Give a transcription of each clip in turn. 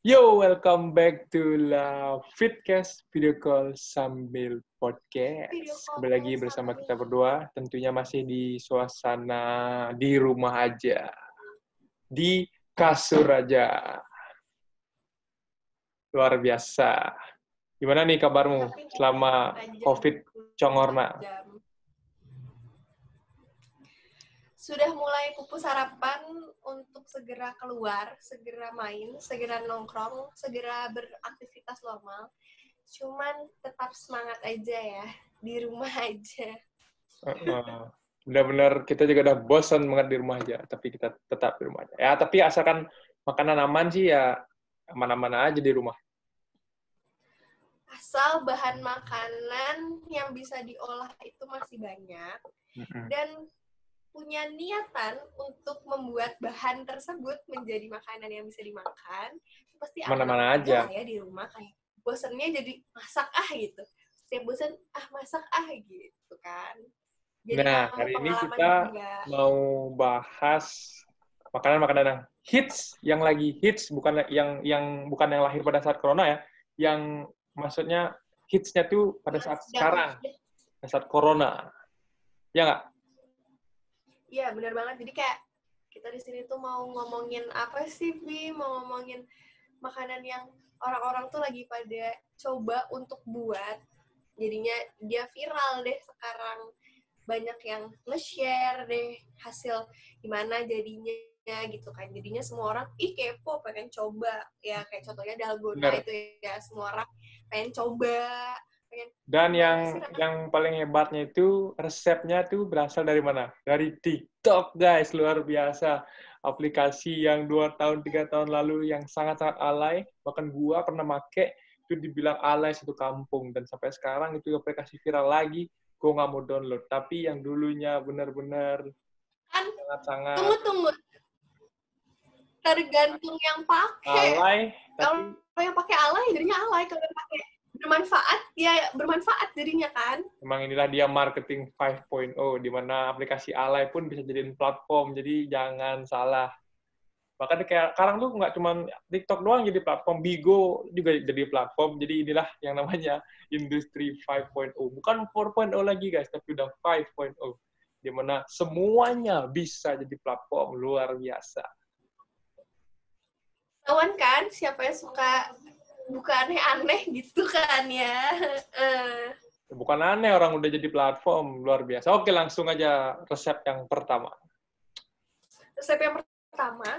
Yo, welcome back to La Fitcast Video Call Sambil Video Podcast. call Kembali lagi bersama kita berdua, tentunya masih di suasana di rumah aja, di kasur aja. Luar biasa. Gimana nih kabarmu tapi selama aja COVID Congorna? jam. Sudah mulai pupus harapan untuk segera keluar, segera main, segera nongkrong, segera beraktivitas normal. Cuman tetap semangat aja ya, di rumah aja. Benar-benar kita juga udah bosan banget di rumah aja, tapi kita tetap di rumah aja. Ya, tapi asalkan makanan aman sih ya, aman-aman aja di rumah. Asal bahan makanan yang bisa diolah itu masih banyak dan punya niatan untuk membuat bahan tersebut menjadi makanan yang bisa dimakan, pasti Mana-mana aman-aman aja aja. lah ya di rumah. Kayak bosennya jadi masak gitu. Setiap bosen masak gitu kan. Jadi Nah, nambah hari ini pengalaman kita juga. mau bahas makanan-makanan yang hits, yang lagi hits, bukan yang lahir pada saat corona ya, yang maksudnya hitsnya tuh pada saat sekarang, pada saat corona. Ya nggak? Iya, benar banget. Jadi kayak kita di sini tuh mau ngomongin apa sih, Vi? Mau ngomongin makanan yang orang-orang tuh lagi pada coba untuk buat. Jadinya dia viral deh sekarang. Banyak yang nge-share deh hasil gimana jadinya gitu kan. Jadinya semua orang, kepo, pengen coba. Ya kayak contohnya dalgona Bener. itu ya. Semua orang pengen coba. Dan Gimana sih yang paling hebatnya itu resepnya tuh berasal dari mana? Dari TikTok, guys. Luar biasa. Aplikasi yang 2 tahun, 3 tahun lalu yang sangat-sangat alay. Bahkan gua pernah make, itu dibilang alay satu kampung. Dan sampai sekarang itu aplikasi viral lagi, gua nggak mau download. Tapi yang dulunya benar-benar kan? sangat-sangat Tunggu. Tergantung yang pakai. alay, Kalau tapi yang pakai alay jadinya alay, kalau yang pakai bermanfaat ya bermanfaat jadinya kan. memang inilah dia marketing 5.0, di mana aplikasi alay pun bisa jadiin platform. Jadi jangan salah. Bahkan kayak sekarang tuh nggak cuma TikTok doang jadi platform, Bigo juga jadi platform. Jadi inilah yang namanya industri 5.0. Bukan 4.0 lagi guys, tapi udah 5.0. Di mana semuanya bisa jadi platform. Luar biasa. Tawan kan siapa yang suka buka aneh-aneh gitu kan ya. Bukan aneh orang udah jadi platform. Luar biasa. Oke, langsung aja resep yang pertama. Resep yang pertama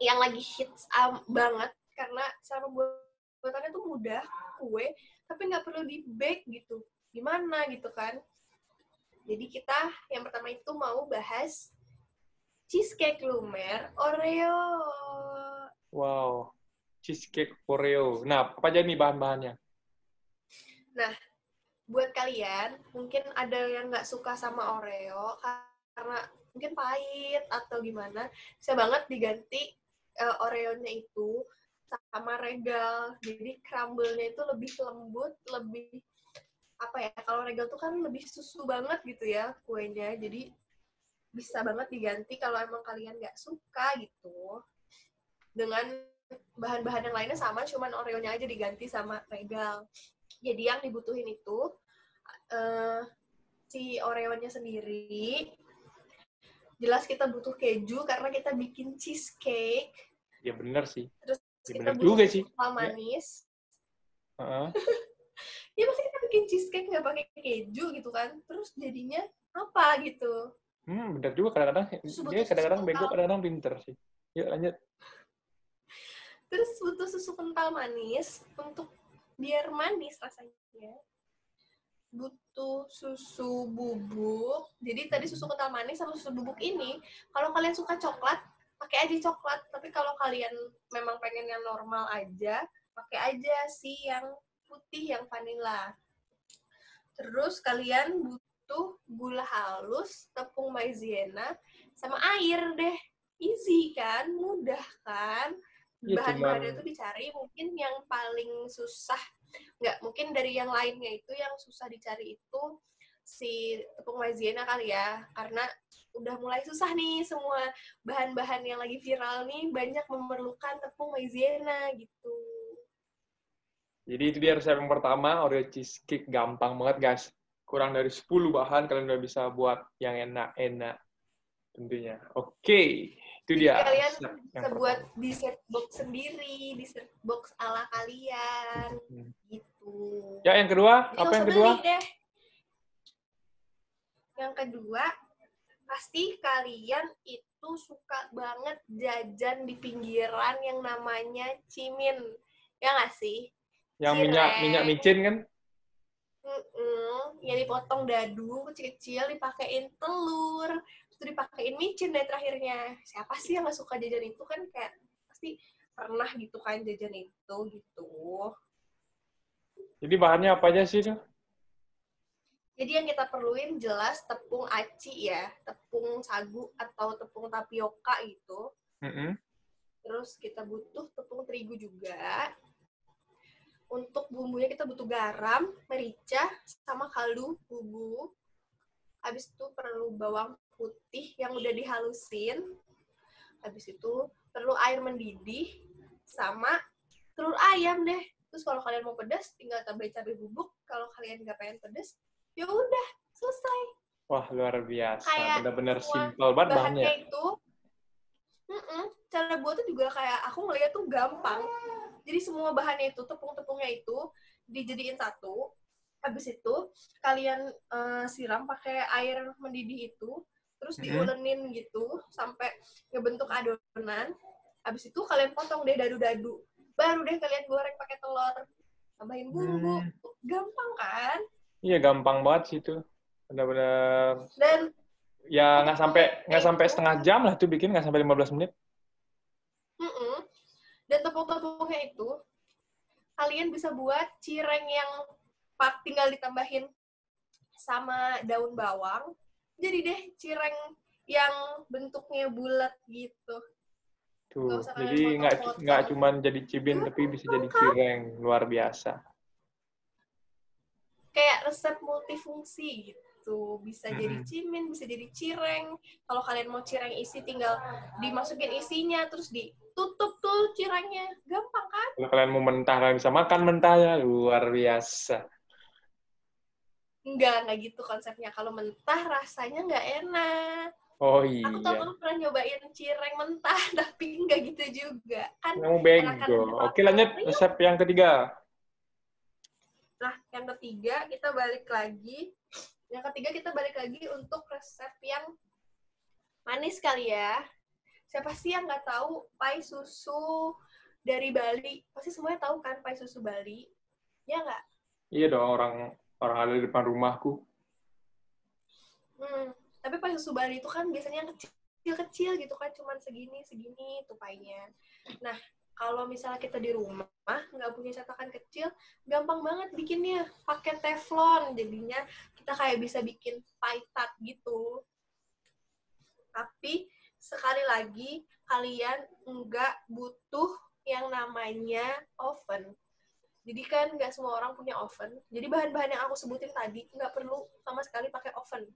yang lagi hits banget karena cara buatannya tuh mudah, kue, tapi nggak perlu di bake gitu. Gimana gitu kan. Jadi kita yang pertama itu mau bahas cheesecake lumer Oreo. Wow, cheesecake Oreo. Nah, apa aja nih bahan-bahannya? Nah, buat kalian mungkin ada yang nggak suka sama Oreo karena mungkin pahit atau gimana, bisa banget diganti Oreo-nya itu sama regal. Jadi crumble-nya itu lebih lembut, lebih apa ya? Kalau regal tuh kan lebih susu banget gitu ya kuenya. Jadi bisa banget diganti kalau emang kalian nggak suka gitu. Dengan bahan-bahan yang lainnya sama, cuman Oreo-nya aja diganti sama regal. Jadi yang dibutuhin itu si Oreo-nya sendiri. Jelas kita butuh keju karena kita bikin cheesecake. Ya bener sih. Terus Ya kita bener butuh juga susu sih. kental manis. Ya. Ya pasti kita bikin cheesecake nggak pakai keju gitu kan. Terus jadinya apa gitu. Bener juga kadang-kadang Terus dia butuh susu kadang-kadang bego, kental. kadang-kadang pinter sih. Yuk lanjut. Terus butuh susu kental manis untuk biar manis rasanya. Butuh susu bubuk. Jadi tadi susu kental manis sama susu bubuk ini, kalau kalian suka coklat, pakai aja coklat. Tapi kalau kalian memang pengen yang normal aja, pakai aja sih yang putih, yang vanilla. Terus kalian butuh gula halus, tepung maizena, sama air deh. Easy kan? Mudah kan? Iya Bahan-bahannya cuman tuh dicari, mungkin yang paling susah, nggak, mungkin dari yang lainnya itu yang susah dicari itu si tepung maizena kali ya, karena udah mulai susah nih, semua bahan-bahan yang lagi viral nih banyak memerlukan tepung maizena gitu. Jadi itu dia resep yang pertama, Oreo cheesecake. Gampang banget, guys. Kurang dari 10 bahan, kalian udah bisa buat yang enak-enak tentunya. Oke, itu Jadi dia kalian resep yang bisa buat pertama. dessert box sendiri, dessert box ala kalian, Hmm. gitu. Ya, yang kedua, Jadi apa nggak yang usah kedua? beli deh. Yang kedua, pasti kalian itu suka banget jajan di pinggiran yang namanya cimin. Ya nggak sih? Yang minyak Cireng, micin kan? yang dipotong dadu kecil-kecil, dipakein telur, terus dipakein micin deh terakhirnya. Siapa sih yang nggak suka jajan itu, kan kayak pasti pernah gitu kan jajan itu gitu. Jadi bahannya apa aja sih tuh? Jadi yang kita perluin jelas tepung aci ya, tepung sagu atau tepung tapioka gitu. Mm-mm. Terus kita butuh tepung terigu juga. Untuk bumbunya kita butuh garam, merica, sama kaldu bubuk. Habis itu perlu bawang putih yang udah dihalusin. Habis itu perlu air mendidih sama telur ayam deh. Terus kalau kalian mau pedas, tinggal tambahin cabai bubuk. Kalau kalian nggak pengen pedas, ya udah selesai. Wah, luar biasa. Kayak Benar-benar semua simple banget bahannya. bahannya itu, cara buatnya juga kayak aku ngeliat tuh gampang. Jadi semua bahannya itu, tepung-tepungnya itu dijadiin satu. Habis itu kalian siram pakai air mendidih itu, terus Mm-mm. diulenin gitu sampai ngebentuk adonan. Habis itu kalian potong deh dadu-dadu. Baru deh kalian goreng pakai telur. Tambahin bumbu. Hmm. Gampang kan? Iya, gampang banget sih itu. Benar-benar Dan ya untuk nggak tepungnya sampai itu, setengah jam lah tuh bikin, nggak sampai 15 menit. dan tepung-tepungnya itu kalian bisa buat cireng yang tinggal ditambahin sama daun bawang. Jadi deh cireng yang bentuknya bulat gitu. Nggak Tuh, usah jadi kalian nggak potong-potong. cuman jadi cibin tapi bisa jadi Lengkap. cireng, luar biasa. Kayak resep multifungsi gitu. Bisa jadi Mm-mm. cimin, bisa jadi cireng. Kalau kalian mau cireng isi, tinggal dimasukin isinya, terus ditutup tuh cirengnya. Gampang kan? Kalau kalian mau mentah, kalian bisa makan mentahnya, luar biasa. Enggak gitu konsepnya. Kalau mentah rasanya nggak enak. Oh Aku tau iya, kamu pernah nyobain cireng mentah, tapi nggak gitu juga. Kan kamu enakan bego. Oke, matang. lanjut resep yang ketiga. Nah, yang ketiga kita balik lagi. Yang ketiga kita balik lagi untuk resep yang manis kali ya. Siapa sih yang nggak tahu pai susu dari Bali? Pasti semuanya tahu kan pai susu Bali? Ya nggak? Iya dong, orang orang ada di depan rumahku. Tapi pai susu Bali itu kan biasanya yang kecil-kecil gitu kan, cuman segini tuh painya. Nah, kalau misalnya kita di rumah nggak punya cetakan kecil, gampang banget bikinnya pakai teflon. Jadinya kita kayak bisa bikin pie tart gitu. Tapi sekali lagi kalian nggak butuh yang namanya oven. Jadi kan nggak semua orang punya oven. Jadi bahan-bahan yang aku sebutin tadi nggak perlu sama sekali pakai oven.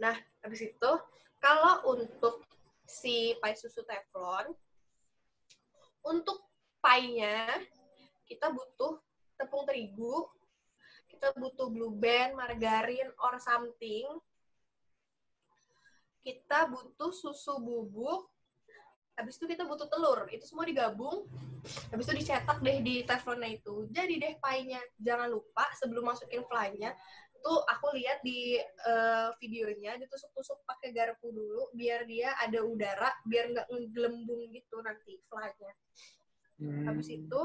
Nah, habis itu kalau untuk si pai susu teflon, untuk pie-nya kita butuh tepung terigu, kita butuh blue band, margarin, or something. Kita butuh susu bubuk, habis itu kita butuh telur. Itu semua digabung, habis itu dicetak deh di teflonnya itu. Jadi deh pie-nya. Jangan lupa sebelum masukin fly-nya, tuh aku lihat di videonya ditusuk-tusuk pakai garpu dulu biar dia ada udara, biar nggak ngegelembung gitu nanti fly-nya. Habis itu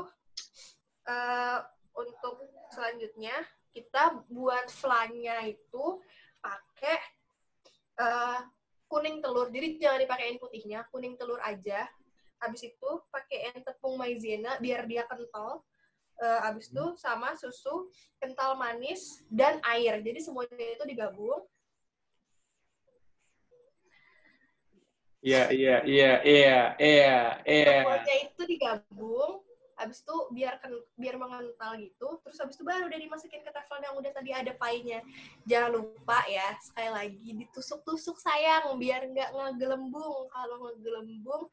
untuk selanjutnya kita buat fly-nya itu pakai kuning telur. Jadi jangan dipakein putihnya, kuning telur aja. Habis itu pakein tepung maizena biar dia kental. Habis itu sama susu kental manis dan air. Jadi semuanya itu digabung. Iya. Semuanya itu digabung. Habis itu biar mengental gitu, terus habis itu baru udah dimasukin ke teflon yang udah tadi ada painya. Jangan lupa ya, sekali lagi ditusuk-tusuk sayang, biar nggak ngegelembung. Kalau ngegelembung,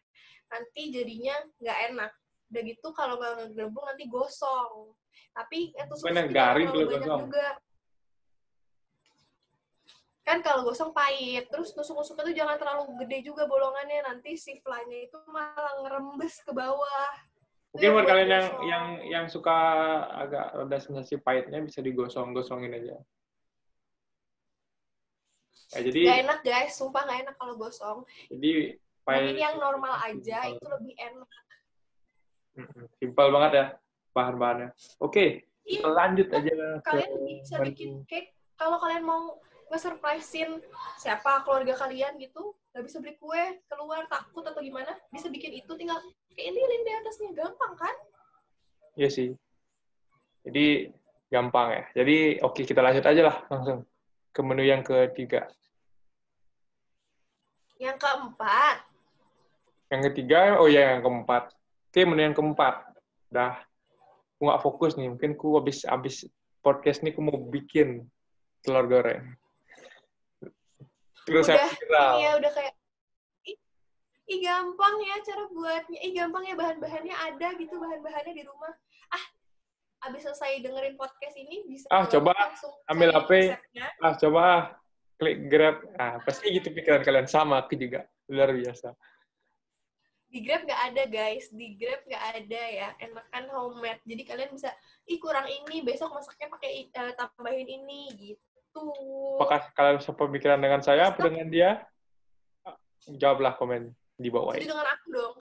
nanti jadinya nggak enak. Udah gitu kalau nggak ngegelembung nanti gosong. Tapi Mana tusuk-tusuk jangan garing terlalu kalau banyak gosong. juga. Kan kalau gosong pahit, terus tusuk-tusuk itu jangan terlalu gede juga bolongannya, nanti si fly-nya itu malah ngerembes ke bawah. Mungkin buat kalian gosong. yang suka agak ada sensasi pahitnya bisa digosong-gosongin aja. Ya, jadi Gak enak guys, sumpah gak enak kalau gosong. Jadi Mending pahit yang normal aja, itu lebih enak. simpel banget ya bahan-bahannya. Oke, kita lanjut aja ke Kalian bisa bikin cake, kalau kalian mau nge-surprisein siapa keluarga kalian gitu, gak bisa beli kue, keluar takut atau gimana, bisa bikin itu, tinggal keintilin di atasnya, gampang kan? Iya sih. Jadi gampang ya. Jadi oke, kita lanjut aja lah langsung ke menu yang ketiga. Yang keempat. Yang ketiga, oh ya yang keempat. Oke, menu yang keempat. Dah, aku nggak fokus nih. Mungkin aku habis podcast nih aku mau bikin telur goreng. Terus Udah viral. ini ya, udah kayak ih gampang ya cara buatnya, gampang ya bahan-bahannya ada gitu, bahan-bahannya di rumah. Abis selesai dengerin podcast ini bisa Coba langsung ambil cari HP. resepnya. Coba klik Grab. Pasti gitu pikiran kalian sama aku juga. Luar biasa. Di Grab nggak ada guys, di Grab nggak ada ya, enakan homemade. Jadi kalian bisa, kurang ini, besok masaknya pakai tambahin ini gitu. Apakah kalian sepemikiran dengan saya atau dengan dia? Jawablah komen di bawah. Jadi dengan aku dong,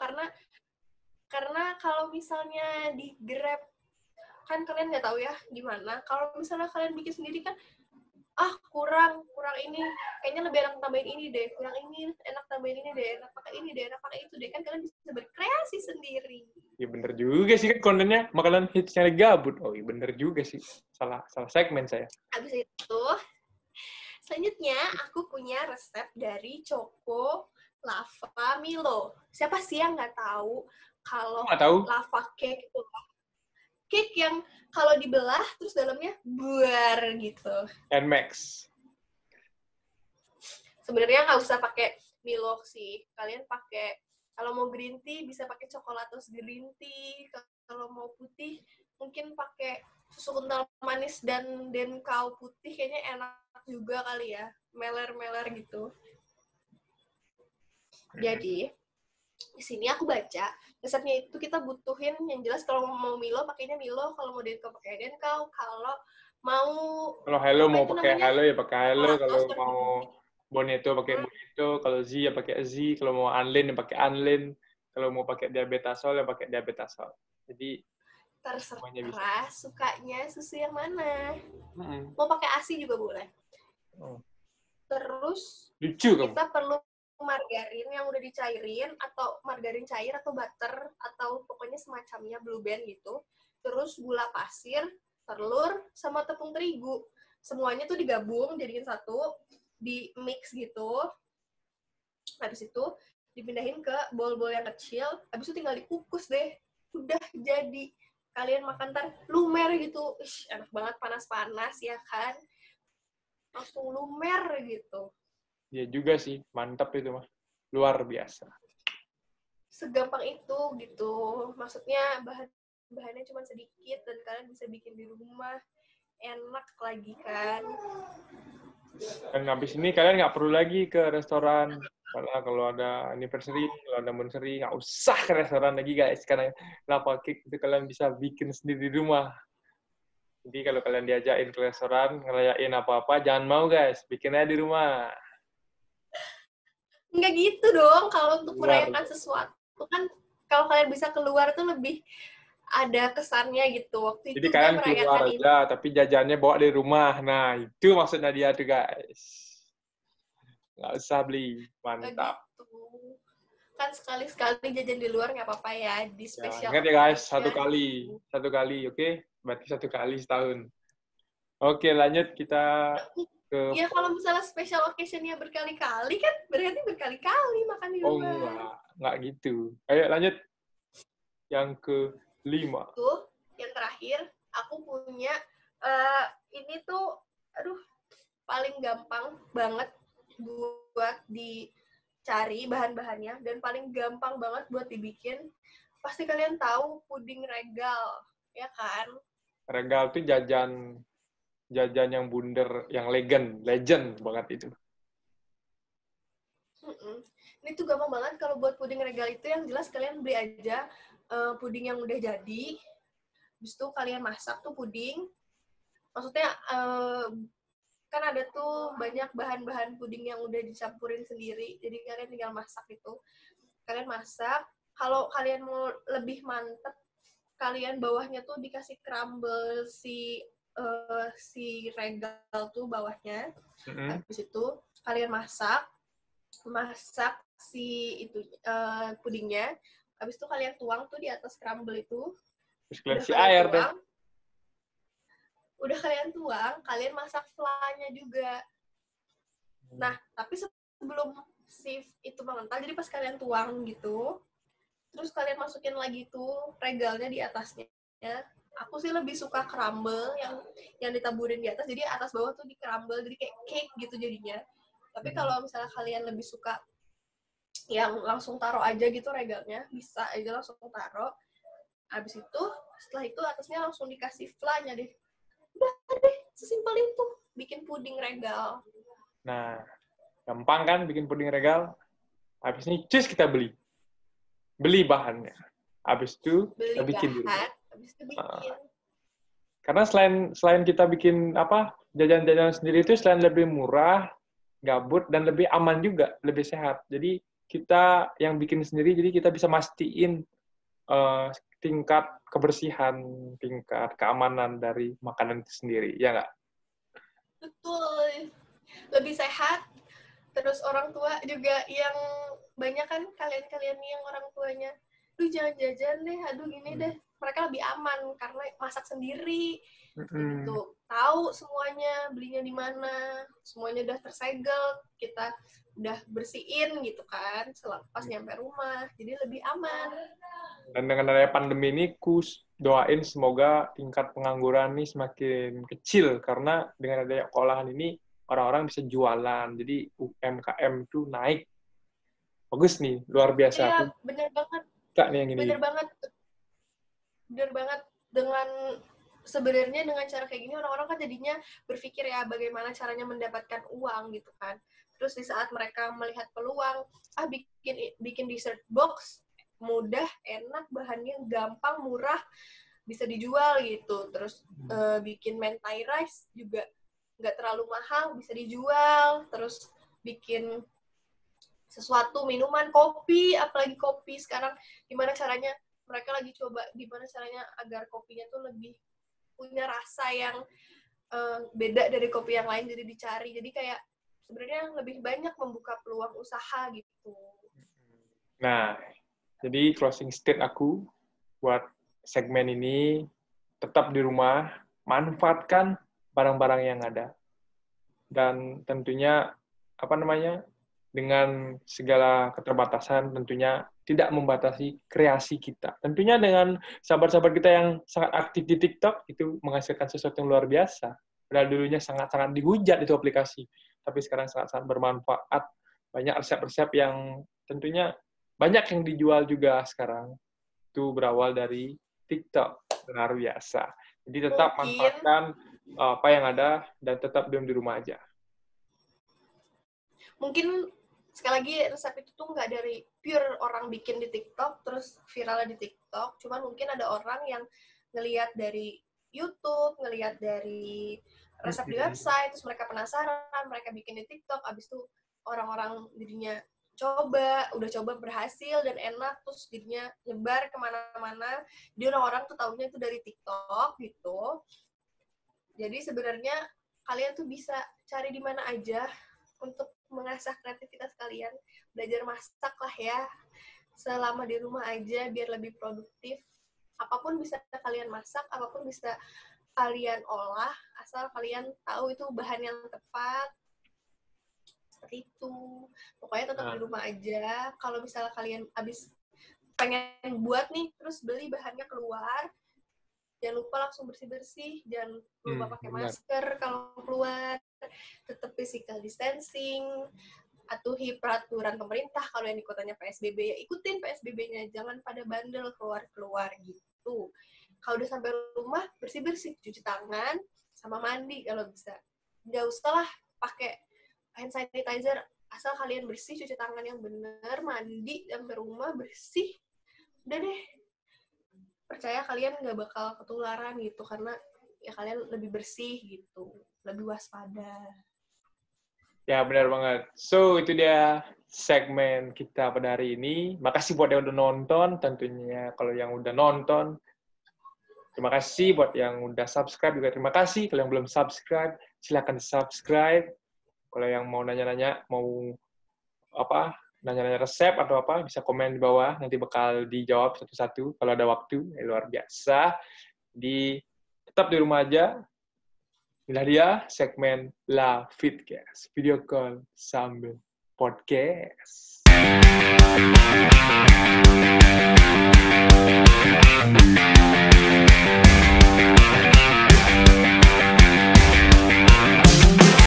karena kalau misalnya di Grab kan kalian nggak tahu ya gimana. Kalau misalnya kalian bikin sendiri kan, kurang ini, kayaknya lebih enak tambahin ini deh, kurang ini enak tambahin ini deh, enak pakai ini deh, enak pakai itu deh, kan kalian bisa berkreasi sendiri. Ya bener juga sih kan kontennya makanan hits yang gabut. Oh iya bener juga sih, salah segmen saya. Habis itu selanjutnya aku punya resep dari Choco Lava Milo. Siapa sih yang nggak tahu kalau lava cake itu cake yang kalau dibelah terus dalamnya buar gitu. Nmax. Sebenarnya nggak usah pakai Milo sih. Kalian pakai, kalau mau green tea bisa pakai Chocolatos green tea. Kalau mau putih mungkin pakai susu kental manis dan denkau putih, kayaknya enak juga kali ya. Meler-meler gitu. Jadi di sini aku baca resepnya itu kita butuhin yang jelas, kalau mau Milo pakainya Milo, kalau mau denkau pakai denkau, kalau Hello mau pakai Hello ya pakai Hello, kalau mau Bonito pakai Hmm. Bonito, kalau Z ya pakai Z, kalau mau Anlin ya pakai Anlin, kalau mau pakai Diabetasol ya pakai Diabetasol. Jadi terserah sukanya susu yang mana. Mau pakai ASI juga boleh. Terus lucu kita perlu margarin yang udah dicairin, atau margarin cair atau butter atau pokoknya semacamnya, Blue Band gitu. Terus gula pasir, telur, sama tepung terigu. Semuanya tuh digabung jadiin satu, di mix gitu. Habis itu dipindahin ke bowl-bowl yang kecil. Habis itu tinggal dikukus deh. Udah jadi. Kalian makan ntar lumer gitu. Enak banget, panas-panas ya kan. Langsung lumer gitu. Ya juga sih, mantap itu mah. Luar biasa. Segampang itu gitu. Maksudnya bahannya cuma sedikit dan kalian bisa bikin di rumah. Enak lagi kan. Dan habis ini kalian nggak perlu lagi ke restoran. Karena kalau ada anniversary, kalau ada monthsary, nggak usah ke restoran lagi guys. Karena lava cake itu kalian bisa bikin sendiri di rumah. Jadi kalau kalian diajakin ke restoran, ngerayain apa-apa, jangan mau guys. Bikinnya di rumah. Nggak gitu dong, kalau untuk merayakan sesuatu kan, kalau kalian bisa keluar tuh lebih ada kesannya gitu. Waktu jadi itu kalian keluar aja, tapi jajannya bawa dari rumah. Nah, itu maksudnya dia tuh guys. Nggak usah beli, mantap. Gitu. Kan sekali-sekali jajan di luar nggak apa-apa ya, di spesial. Ingat ya guys, satu kali, oke? Berarti 1 kali setahun. Oke, lanjut kita ke... Ya kalau misalnya special occasion-nya berkali-kali kan berarti berkali-kali makan di luar. Oh enggak gitu. Ayo lanjut. Yang 5. Tuh, yang terakhir, aku punya ini tuh, aduh, paling gampang banget buat dicari bahan-bahannya dan paling gampang banget buat dibikin. Pasti kalian tahu puding regal, ya kan? Regal tuh jajan yang bundar, yang legend banget itu. Ini tuh gampang banget kalau buat puding regal itu, yang jelas kalian beli aja puding yang udah jadi. Habis itu kalian masak tuh puding. Maksudnya kan ada tuh banyak bahan-bahan puding yang udah dicampurin sendiri. Jadi kalian tinggal masak itu. Kalian masak. Kalau kalian mau lebih mantep, kalian bawahnya tuh dikasih crumble si regal tuh bawahnya. Habis itu kalian masak si itu pudingnya. Habis itu kalian tuang tuh di atas crumble itu. Terus kalian si air deh. Udah kalian tuang, kalian masak flanya juga. Nah, tapi sebelum si itu mengental, jadi pas kalian tuang gitu, terus kalian masukin lagi tuh regalnya di atasnya. Aku sih lebih suka crumble yang ditaburin di atas, jadi atas bawah tuh di crumble, jadi kayak cake gitu jadinya. Tapi kalau misalnya kalian lebih suka yang langsung taruh aja gitu regalnya, bisa aja langsung taruh. Habis itu, setelah itu atasnya langsung dikasih flanya deh. Udah deh, sesimpel itu bikin puding regal. Nah, gampang kan bikin puding regal? Habis ini cus kita beli bahannya. Habis itu kita bikin dulu. Habis itu bikin. Karena selain kita bikin jajan-jajan sendiri itu, selain lebih murah, gabut, dan lebih aman juga, lebih sehat. Jadi kita yang bikin sendiri, jadi kita bisa mastiin tingkat kebersihan, tingkat keamanan dari makanan itu sendiri, ya nggak? Betul. Lebih sehat. Terus orang tua juga yang banyak kan kalian yang orang tuanya, duh jangan jajan deh, aduh gini deh. Mereka lebih aman karena masak sendiri. Gitu. Tahu semuanya, belinya di mana, semuanya udah tersegel, kita udah bersihin gitu kan, pas nyampe rumah. Jadi lebih aman. Dan dengan adanya pandemi ini, doain semoga tingkat pengangguran ini semakin kecil, karena dengan adanya olahan ini, orang-orang bisa jualan. Jadi UMKM itu naik. Bagus nih, luar biasa. Iya, bener banget. Kak nih yang ini. Bener banget. Bener banget. Sebenarnya dengan cara kayak gini, orang-orang kan jadinya berpikir ya bagaimana caranya mendapatkan uang gitu kan. Terus di saat mereka melihat peluang, bikin dessert box, mudah, enak, bahannya gampang, murah, bisa dijual gitu. Terus bikin mentai rice juga nggak terlalu mahal, bisa dijual. Terus bikin sesuatu, minuman, kopi, apalagi kopi sekarang, gimana caranya, mereka lagi coba gimana caranya agar kopinya tuh lebih punya rasa yang beda dari kopi yang lain, jadi dicari. Jadi kayak sebenarnya lebih banyak membuka peluang usaha gitu. Nah, jadi closing state aku buat segmen ini, tetap di rumah, manfaatkan barang-barang yang ada. Dan tentunya, dengan segala keterbatasan, tentunya tidak membatasi kreasi kita. Tentunya dengan sahabat-sahabat kita yang sangat aktif di TikTok, itu menghasilkan sesuatu yang luar biasa. Padahal dulunya sangat-sangat dihujat itu aplikasi, tapi sekarang sangat-sangat bermanfaat. Banyak resep-resep yang tentunya banyak yang dijual juga sekarang. Itu berawal dari TikTok. Luar biasa. Jadi tetap manfaatkan apa yang ada dan tetap diam di rumah aja. Mungkin sekali lagi resep itu tuh nggak dari pure orang bikin di TikTok terus viralnya di TikTok, cuman mungkin ada orang yang ngelihat dari YouTube, ngelihat dari resep di website, terus mereka penasaran, mereka bikin di TikTok, abis itu orang-orang jadinya udah coba berhasil dan enak, terus jadinya nyebar kemana-mana, jadi orang-orang tuh taunya itu dari TikTok gitu. Jadi sebenarnya kalian tuh bisa cari di mana aja untuk mengasah kreativitas kalian, belajar masak lah ya, selama di rumah aja biar lebih produktif. Apapun bisa kalian masak, apapun bisa kalian olah, asal kalian tahu itu bahan yang tepat. Seperti itu. Pokoknya tetap di rumah aja. Kalau misalnya kalian habis pengen buat nih, terus beli bahannya keluar, jangan lupa langsung bersih-bersih, jangan lupa pakai masker kalau keluar, tetap physical distancing, atuhi peraturan pemerintah. Kalau yang di kotanya PSBB ya ikutin PSBB-nya, jangan pada bandel keluar-keluar gitu. Kalau udah sampai rumah, bersih-bersih, cuci tangan, sama mandi kalau bisa. Nggak usah lah pakai hand sanitizer, asal kalian bersih, cuci tangan yang benar, mandi, sampai rumah bersih, udah deh. Percaya kalian nggak bakal ketularan gitu, karena ya kalian lebih bersih gitu, lebih waspada. Ya, benar banget. So, itu dia segmen kita pada hari ini. Makasih buat yang udah nonton, tentunya kalau yang udah nonton. Terima kasih buat yang udah subscribe juga. Terima kasih. Kalau yang belum subscribe, silakan subscribe. Kalau yang mau nanya-nanya, mau apa, nanya-nanya resep atau apa, bisa komen di bawah. Nanti bakal dijawab satu-satu kalau ada waktu. Luar biasa. Tetap di rumah aja. Inilah dia segmen La Fitcast, video call sambil podcast.